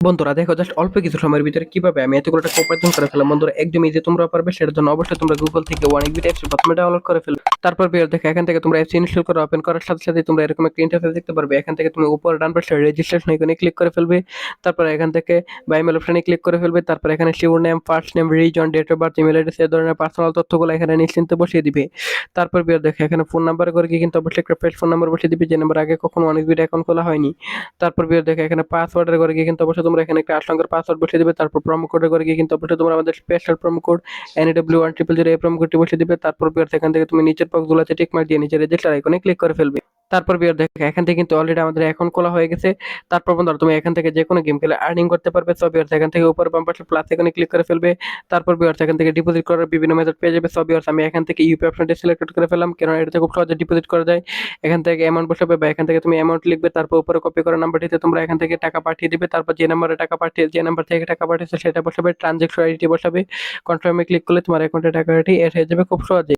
বন্ধুরা দেখো জাস্ট অল্প কিছু সময়ের ভিতরে কিভাবে আমি এতগুলো টাকা উপার্জন করে ফেললাম। বন্ধুরা একদম ইজি তোমরা পারবে, সেটার জন্য অবশ্যই তোমরা গুগল থেকে অনেক বিট অ্যাপস প্রথমে ডাউনলোড করে ফেলবে। তারপর ভিউয়ার দেখো এখান থেকে তোমরা অ্যাপস ইনস্টল করে ওপেন করার সাথে সাথে তোমরা এরকম একটা ইন্টারফেস দেখতে পারবে। এখান থেকে তুমি উপর ডান পাশে রেজিস্ট্রেশন আইকনে ক্লিক করে ফেলবে। তারপর এখান থেকে বাই মেল অপশনে ক্লিক করে ফেলবে। তারপর এখানে surname, first name, reason, date of birth, email address, এই ধরনের পার্সোনাল তথ্যগুলো এখানে নিশ্চিন্তে বসিয়ে দিবে। তারপর ভিউয়ার দেখো এখানে ফোন নাম্বার করে গিয়ে কিন্তু অবশ্যই একটা ফ্রেশ ফোন নাম্বার বসিয়ে দিবে, যে নাম্বার আগে কখনো অনেক বিট অ্যাকাউন্ট খোলা হয়নি। তারপর ভিউয়ার দেখো এখানে পাসওয়ার্ডের ঘরে গিয়ে কিন্তু অবশ্যই তোমরা এখানে একটা 8 সংখ্যার পাসওয়ার্ড বসিয়ে দিবে। তারপর প্রোমো কোডের ঘরে গিয়ে কিন্তু অবশ্যই তোমরা আমাদের স্পেশাল প্রোমো কোড NAW1000 এই প্রোমো কোডটি বসিয়ে দিবে। তারপর ভিউয়ার্স এখান থেকে তুমি নিচের বক্সগুলোতে টিক মার্ক দিয়ে নিচে রেজিস্টার আইকনে ক্লিক করে ফেলবে। তারপর ভিউয়ার দেখো এখান থেকে কিন্তু অলরেডি আমাদের অ্যাকাউন্ট খোলা হয়ে গেছে। তারপর বন্ধুরা তুমি এখান থেকে যে কোনো গেম খেলে আর্নিং করতে পারবে। সো ভিউয়ার্স এখান থেকে উপরে বাম পাশে প্লাস আইকনে ক্লিক করে ফেলবে। তারপর ভিউয়ার্স এখান থেকে ডিপোজিট করার বিভিন্ন মেথড পেয়ে যাবে। সো ভিউয়ার্স আমি এখান থেকে ইউপি অপশনটি সিলেক্ট করে ফেললাম, কারণ এটাতে খুব সহজে ডিপোজিট করা যায়। এখান থেকে অ্যামাউন্ট বসাবে বা এখান থেকে তুমি অ্যামাউন্ট লিখবে, তারপর উপরে কপি করা নাম্বারটিতে তোমরা এখান থেকে টাকা পাঠিয়ে দিবে। তারপর যে নাম্বারে টাকা পাঠিয়ে, যে নাম্বার থেকে টাকা পাঠিয়েছে সেটা বসাবে, ট্রানজাকশন আইডি বসাবে। কনফার্মে ক্লিক করলে তোমার অ্যাকাউন্টে টাকাটি এড হয়ে যাবে খুব সহজে।